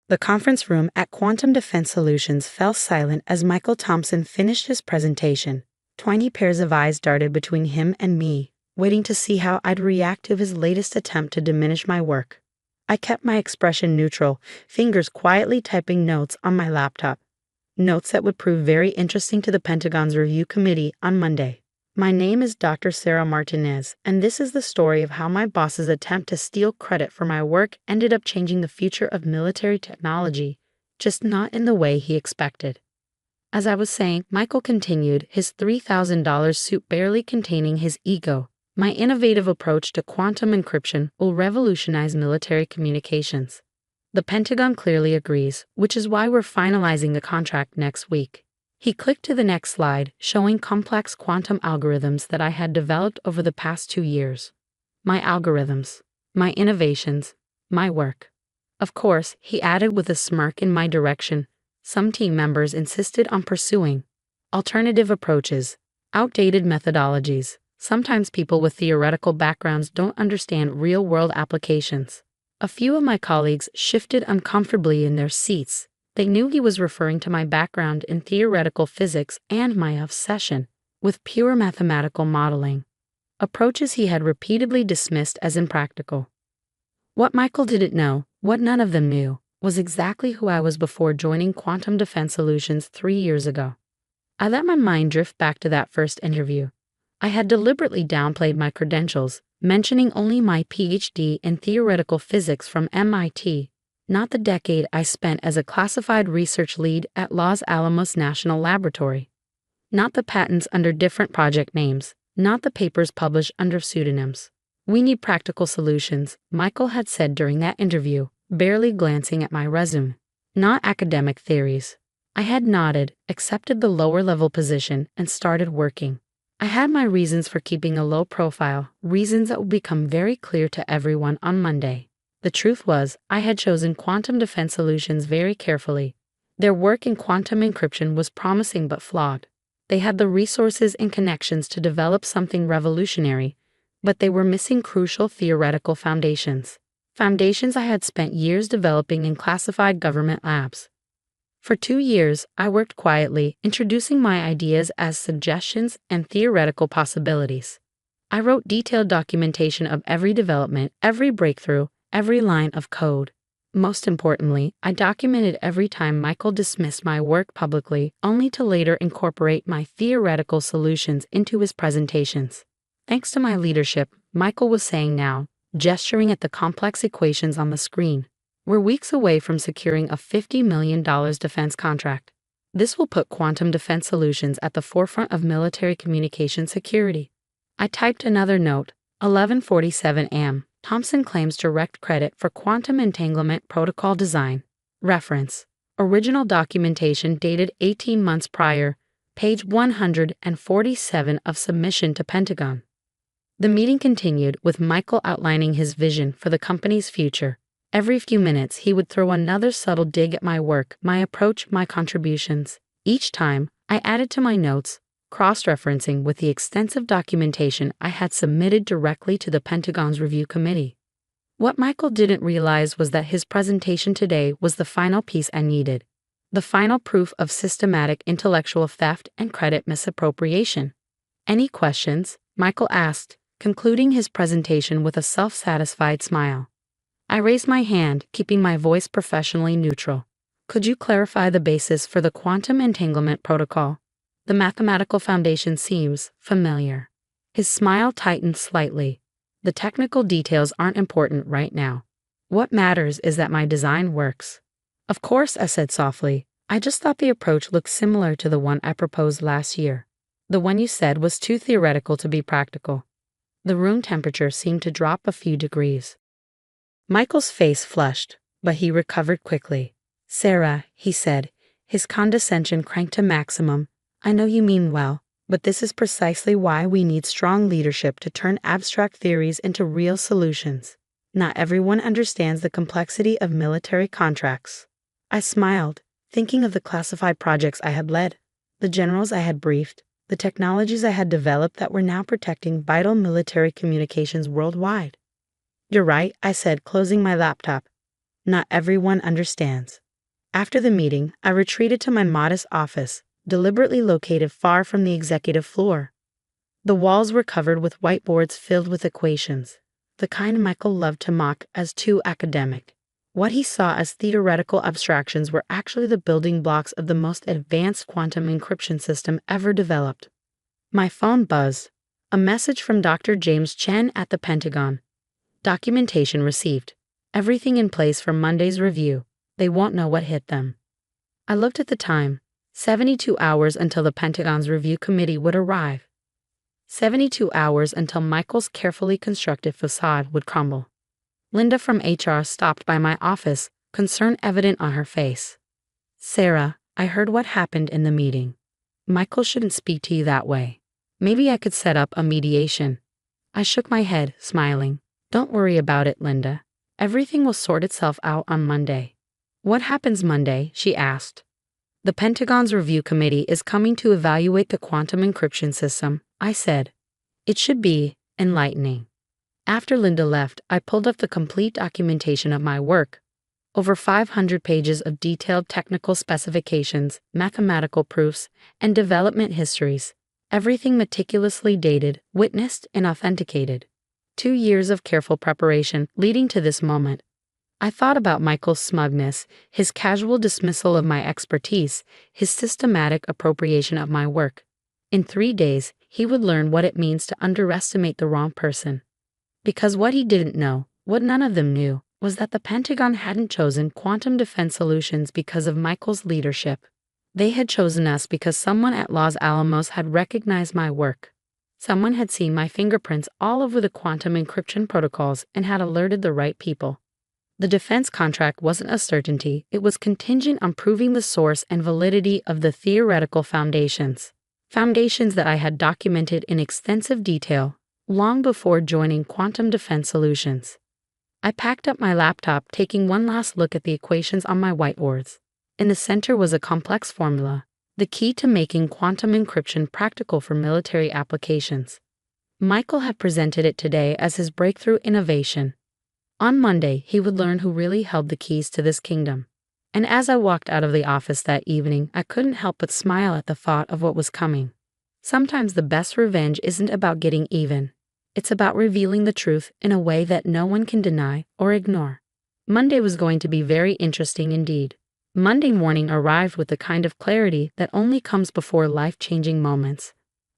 The conference room at Quantum Defense Solutions fell silent as Michael Thompson finished his presentation. 20 pairs of eyes darted between him and me, waiting to see how I'd react to his latest attempt to diminish my work. I kept my expression neutral, fingers quietly typing notes on my laptop. Notes that would prove very interesting to the Pentagon's review committee on Monday. My name is Dr. Sarah Martinez, and this is the story of how my boss's attempt to steal credit for my work ended up changing the future of military technology, just not in the way he expected. As I was saying, Michael continued, his $3,000 suit barely containing his ego. My innovative approach to quantum encryption will revolutionize military communications. The Pentagon clearly agrees, which is why we're finalizing the contract next week. He clicked to the next slide, showing complex quantum algorithms that I had developed over the past 2 years. My algorithms, my innovations, my work. Of course, he added with a smirk in my direction, some team members insisted on pursuing alternative approaches, outdated methodologies. Sometimes people with theoretical backgrounds don't understand real-world applications. A few of my colleagues shifted uncomfortably in their seats. They knew he was referring to my background in theoretical physics and my obsession with pure mathematical modeling, approaches he had repeatedly dismissed as impractical. What Michael didn't know, what none of them knew, was exactly who I was before joining Quantum Defense Solutions 3 years ago. I let my mind drift back to that first interview. I had deliberately downplayed my credentials, mentioning only my PhD in theoretical physics from MIT, not the decade I spent as a classified research lead at Los Alamos National Laboratory. Not the patents under different project names, not the papers published under pseudonyms. We need practical solutions, Michael had said during that interview, barely glancing at my resume. Not academic theories. I had nodded, accepted the lower-level position, and started working. I had my reasons for keeping a low profile, reasons that would become very clear to everyone on Monday. The truth was, I had chosen Quantum Defense Solutions very carefully. Their work in quantum encryption was promising but flawed. They had the resources and connections to develop something revolutionary, but they were missing crucial theoretical foundations. Foundations I had spent years developing in classified government labs. For 2 years, I worked quietly, introducing my ideas as suggestions and theoretical possibilities. I wrote detailed documentation of every development, every breakthrough, every line of code. Most importantly, I documented every time Michael dismissed my work publicly, only to later incorporate my theoretical solutions into his presentations. Thanks to my leadership, Michael was saying now, gesturing at the complex equations on the screen, we're weeks away from securing a $50 million defense contract. This will put Quantum Defense Solutions at the forefront of military communication security. I typed another note, 11:47 a.m. Thompson claims direct credit for quantum entanglement protocol design. Reference: original documentation dated 18 months prior, page 147 of submission to Pentagon. The meeting continued with Michael outlining his vision for the company's future. Every few minutes, he would throw another subtle dig at my work, my approach, my contributions. Each time, I added to my notes, cross-referencing with the extensive documentation I had submitted directly to the Pentagon's review committee. What Michael didn't realize was that his presentation today was the final piece I needed, the final proof of systematic intellectual theft and credit misappropriation. "Any questions?" Michael asked, concluding his presentation with a self-satisfied smile. I raised my hand, keeping my voice professionally neutral. "Could you clarify the basis for the quantum entanglement protocol? The mathematical foundation seems familiar." His smile tightened slightly. "The technical details aren't important right now. What matters is that my design works." "Of course," I said softly. "I just thought the approach looked similar to the one I proposed last year. The one you said was too theoretical to be practical." The room temperature seemed to drop a few degrees. Michael's face flushed, but he recovered quickly. "Sarah," he said, his condescension cranked to maximum, "I know you mean well, but this is precisely why we need strong leadership to turn abstract theories into real solutions. Not everyone understands the complexity of military contracts." I smiled, thinking of the classified projects I had led, the generals I had briefed, the technologies I had developed that were now protecting vital military communications worldwide. "You're right," I said, closing my laptop. not everyone understands. After the meeting, I retreated to my modest office, deliberately located far from the executive floor. The walls were covered with whiteboards filled with equations, the kind Michael loved to mock as too academic. What he saw as theoretical abstractions were actually the building blocks of the most advanced quantum encryption system ever developed. My phone buzzed. A message from Dr. James Chen at the Pentagon. Documentation received. Everything in place for Monday's review. They won't know what hit them. I looked at the time. 72 hours until the Pentagon's review committee would arrive. 72 hours until Michael's carefully constructed facade would crumble. Linda from HR stopped by my office, concern evident on her face. "Sarah, I heard what happened in the meeting. Michael shouldn't speak to you that way. Maybe I could set up a mediation." I shook my head, smiling. "Don't worry about it, Linda. Everything will sort itself out on Monday." "What happens Monday?" she asked. "The Pentagon's review committee is coming to evaluate the quantum encryption system," I said. "It should be enlightening." After Linda left, I pulled up the complete documentation of my work. Over 500 pages of detailed technical specifications, mathematical proofs, and development histories. Everything meticulously dated, witnessed, and authenticated. 2 years of careful preparation leading to this moment. I thought about Michael's smugness, his casual dismissal of my expertise, his systematic appropriation of my work. In 3 days, he would learn what it means to underestimate the wrong person. Because what he didn't know, what none of them knew, was that the Pentagon hadn't chosen Quantum Defense Solutions because of Michael's leadership. They had chosen us because someone at Los Alamos had recognized my work. Someone had seen my fingerprints all over the quantum encryption protocols and had alerted the right people. The defense contract wasn't a certainty, it was contingent on proving the source and validity of the theoretical foundations. Foundations that I had documented in extensive detail, long before joining Quantum Defense Solutions. I packed up my laptop, taking one last look at the equations on my whiteboards. In the center was a complex formula, the key to making quantum encryption practical for military applications. Michael had presented it today as his breakthrough innovation. On Monday, he would learn who really held the keys to this kingdom. And as I walked out of the office that evening, I couldn't help but smile at the thought of what was coming. Sometimes the best revenge isn't about getting even. It's about revealing the truth in a way that no one can deny or ignore. Monday was going to be very interesting indeed. Monday morning arrived with the kind of clarity that only comes before life-changing moments.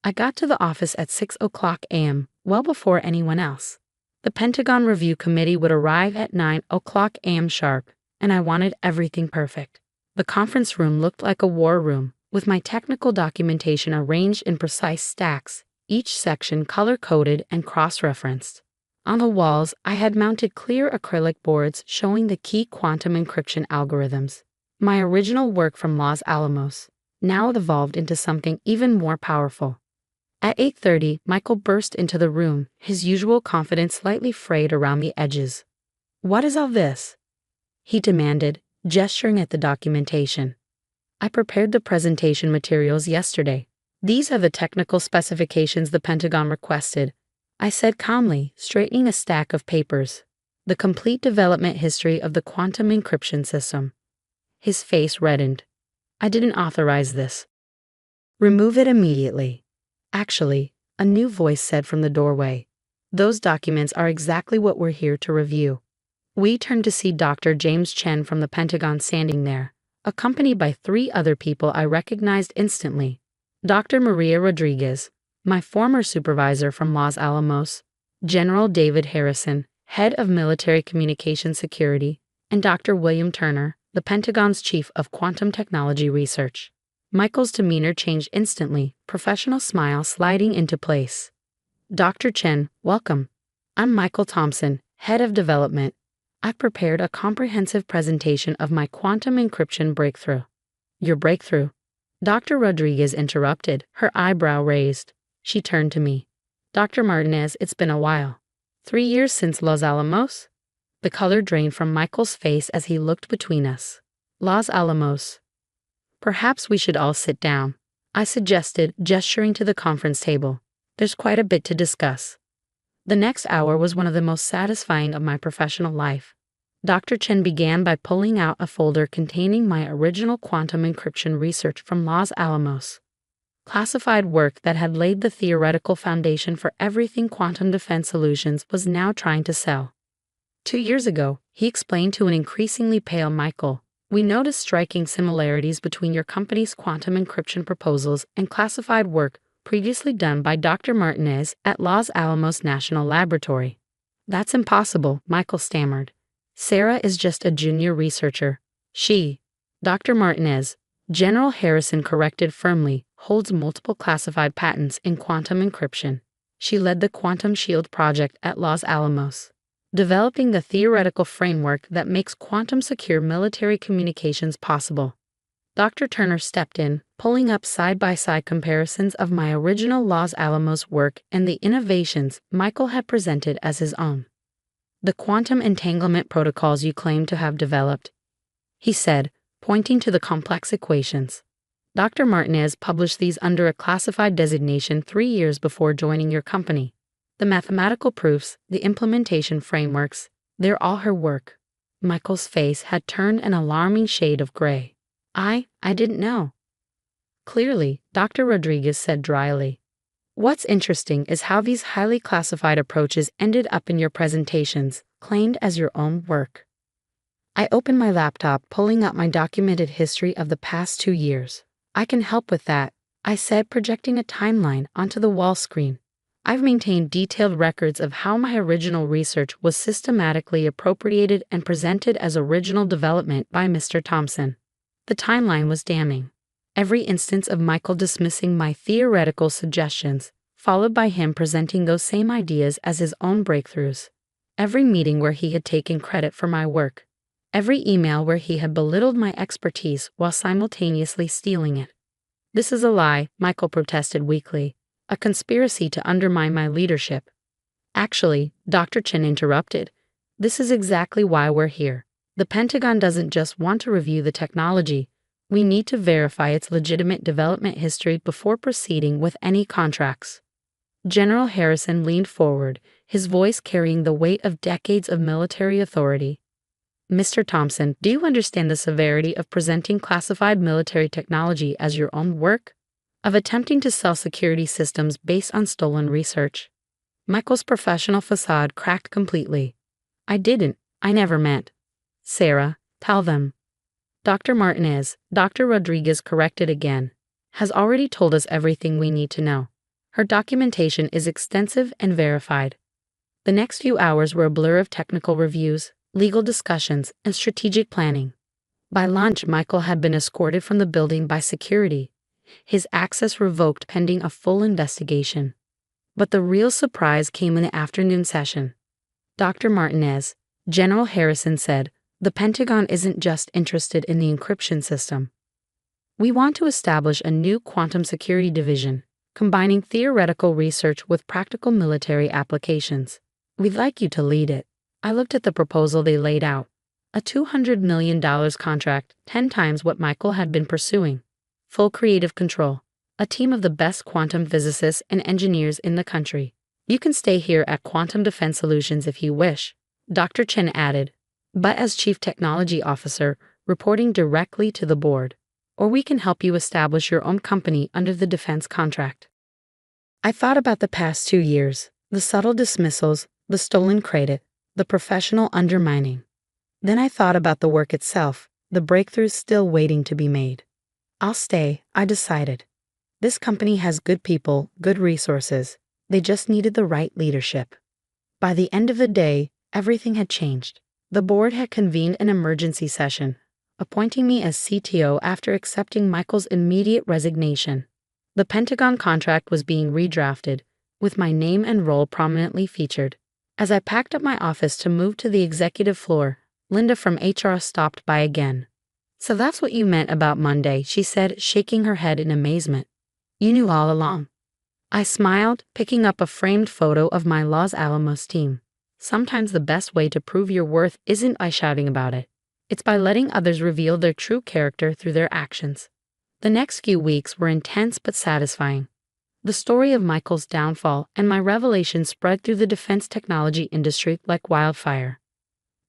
I got to the office at 6:00 a.m., well before anyone else. The Pentagon Review Committee would arrive at 9:00 a.m. sharp, and I wanted everything perfect. The conference room looked like a war room, with my technical documentation arranged in precise stacks, each section color-coded and cross-referenced. On the walls, I had mounted clear acrylic boards showing the key quantum encryption algorithms. My original work from Los Alamos, now evolved into something even more powerful. At 8:30, Michael burst into the room, his usual confidence slightly frayed around the edges. "What is all this?" he demanded, gesturing at the documentation. "I prepared the presentation materials yesterday. These are the technical specifications the Pentagon requested," I said calmly, straightening a stack of papers. "The complete development history of the quantum encryption system." His face reddened. "I didn't authorize this." "Remove it immediately." "Actually," a new voice said from the doorway, "those documents are exactly what we're here to review." We turned to see Dr. James Chen from the Pentagon standing there, accompanied by 3 other people I recognized instantly. Dr. Maria Rodriguez, my former supervisor from Los Alamos, General David Harrison, head of military communication security, and Dr. William Turner, the Pentagon's chief of quantum technology research. Michael's demeanor changed instantly, professional smile sliding into place. "Dr. Chen, welcome. I'm Michael Thompson, head of development. I've prepared a comprehensive presentation of my quantum encryption breakthrough." "Your breakthrough?" Dr. Rodriguez interrupted, her eyebrow raised. She turned to me. "Dr. Martinez, it's been a while. 3 years since Los Alamos?" The color drained from Michael's face as he looked between us. "Los Alamos. Perhaps we should all sit down," I suggested, gesturing to the conference table. "There's quite a bit to discuss." The next hour was one of the most satisfying of my professional life. Dr. Chen began by pulling out a folder containing my original quantum encryption research from Los Alamos. Classified work that had laid the theoretical foundation for everything Quantum Defense Solutions was now trying to sell. 2 years ago, he explained to an increasingly pale Michael, we noticed striking similarities between your company's quantum encryption proposals and classified work previously done by Dr. Martinez at Los Alamos National Laboratory. That's impossible, Michael stammered. Sarah is just a junior researcher. She, Dr. Martinez, General Harrison corrected firmly, holds multiple classified patents in quantum encryption. She led the Quantum Shield project at Los Alamos, developing the theoretical framework that makes quantum-secure military communications possible. Dr. Turner stepped in, pulling up side-by-side comparisons of my original Los Alamos work and the innovations Michael had presented as his own. The quantum entanglement protocols you claim to have developed, he said, pointing to the complex equations. Dr. Martinez published these under a classified designation 3 years before joining your company. The mathematical proofs, the implementation frameworks, they're all her work. Michael's face had turned an alarming shade of gray. I didn't know. Clearly, Dr. Rodriguez said dryly. What's interesting is how these highly classified approaches ended up in your presentations, claimed as your own work. I opened my laptop, pulling up my documented history of the past 2 years. I can help with that, I said, projecting a timeline onto the wall screen. I've maintained detailed records of how my original research was systematically appropriated and presented as original development by Mr. Thompson. The timeline was damning. Every instance of Michael dismissing my theoretical suggestions, followed by him presenting those same ideas as his own breakthroughs. Every meeting where he had taken credit for my work. Every email where he had belittled my expertise while simultaneously stealing it. This is a lie, Michael protested weakly. A conspiracy to undermine my leadership. Actually, Dr. Chen interrupted. This is exactly why we're here. The Pentagon doesn't just want to review the technology. We need to verify its legitimate development history before proceeding with any contracts. General Harrison leaned forward, his voice carrying the weight of decades of military authority. Mr. Thompson, do you understand the severity of presenting classified military technology as your own work? Of attempting to sell security systems based on stolen research? Michael's professional facade cracked completely. I never meant. Sarah, tell them. Dr. Martinez, Dr. Rodriguez corrected again, has already told us everything we need to know. Her documentation is extensive and verified. The next few hours were a blur of technical reviews, legal discussions, and strategic planning. By lunch, Michael had been escorted from the building by security, his access revoked pending a full investigation. But the real surprise came in the afternoon session. Dr. Martinez, General Harrison said, the Pentagon isn't just interested in the encryption system. We want to establish a new quantum security division, combining theoretical research with practical military applications. We'd like you to lead it. I looked at the proposal they laid out. A $200 million contract, 10 times what Michael had been pursuing. Full creative control. A team of the best quantum physicists and engineers in the country. You can stay here at Quantum Defense Solutions if you wish, Dr. Chen added, but as Chief Technology Officer, reporting directly to the board. Or we can help you establish your own company under the defense contract. I thought about the past 2 years, the subtle dismissals, the stolen credit, the professional undermining. Then I thought about the work itself, the breakthroughs still waiting to be made. I'll stay, I decided. This company has good people, good resources. They just needed the right leadership. By the end of the day, everything had changed. The board had convened an emergency session, appointing me as CTO after accepting Michael's immediate resignation. The Pentagon contract was being redrafted, with my name and role prominently featured. As I packed up my office to move to the executive floor, Linda from HR stopped by again. So that's what you meant about Monday, she said, shaking her head in amazement. You knew all along. I smiled, picking up a framed photo of my Los Alamos team. Sometimes the best way to prove your worth isn't by shouting about it. It's by letting others reveal their true character through their actions. The next few weeks were intense but satisfying. The story of Michael's downfall and my revelation spread through the defense technology industry like wildfire.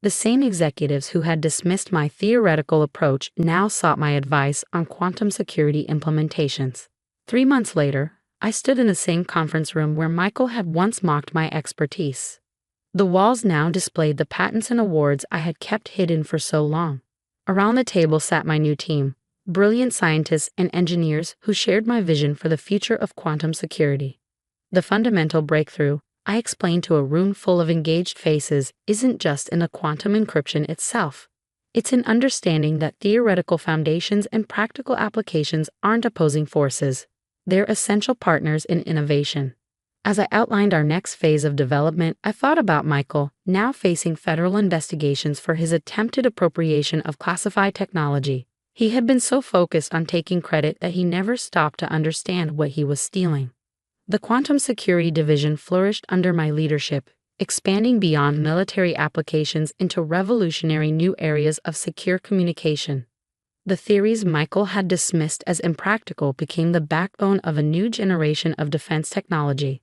The same executives who had dismissed my theoretical approach now sought my advice on quantum security implementations. 3 months later, I stood in the same conference room where Michael had once mocked my expertise. The walls now displayed the patents and awards I had kept hidden for so long. Around the table sat my new team, brilliant scientists and engineers who shared my vision for the future of quantum security. The fundamental breakthrough, I explained to a room full of engaged faces, isn't just in the quantum encryption itself. It's in understanding that theoretical foundations and practical applications aren't opposing forces. They're essential partners in innovation. As I outlined our next phase of development, I thought about Michael, now facing federal investigations for his attempted appropriation of classified technology. He had been so focused on taking credit that he never stopped to understand what he was stealing. The Quantum Security Division flourished under my leadership, expanding beyond military applications into revolutionary new areas of secure communication. The theories Michael had dismissed as impractical became the backbone of a new generation of defense technology.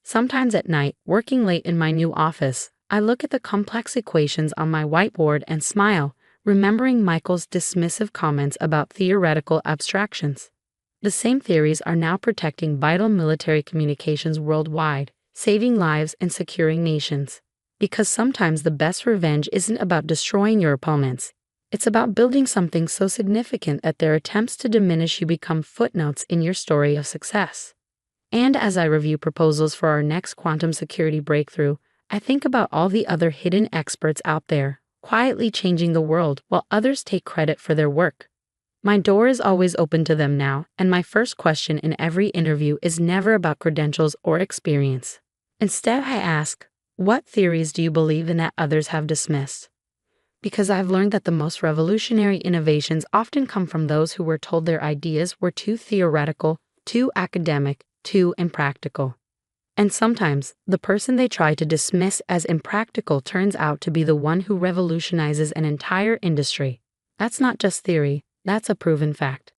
Sometimes at night, working late in my new office, I look at the complex equations on my whiteboard and smile, remembering Michael's dismissive comments about theoretical abstractions. The same theories are now protecting vital military communications worldwide, saving lives and securing nations. Because sometimes the best revenge isn't about destroying your opponents. It's about building something so significant that their attempts to diminish you become footnotes in your story of success. And as I review proposals for our next quantum security breakthrough, I think about all the other hidden experts out there, quietly changing the world while others take credit for their work. My door is always open to them now, and my first question in every interview is never about credentials or experience. Instead, I ask, what theories do you believe in that others have dismissed? Because I've learned that the most revolutionary innovations often come from those who were told their ideas were too theoretical, too academic, too impractical. And sometimes, the person they try to dismiss as impractical turns out to be the one who revolutionizes an entire industry. That's not just theory, that's a proven fact.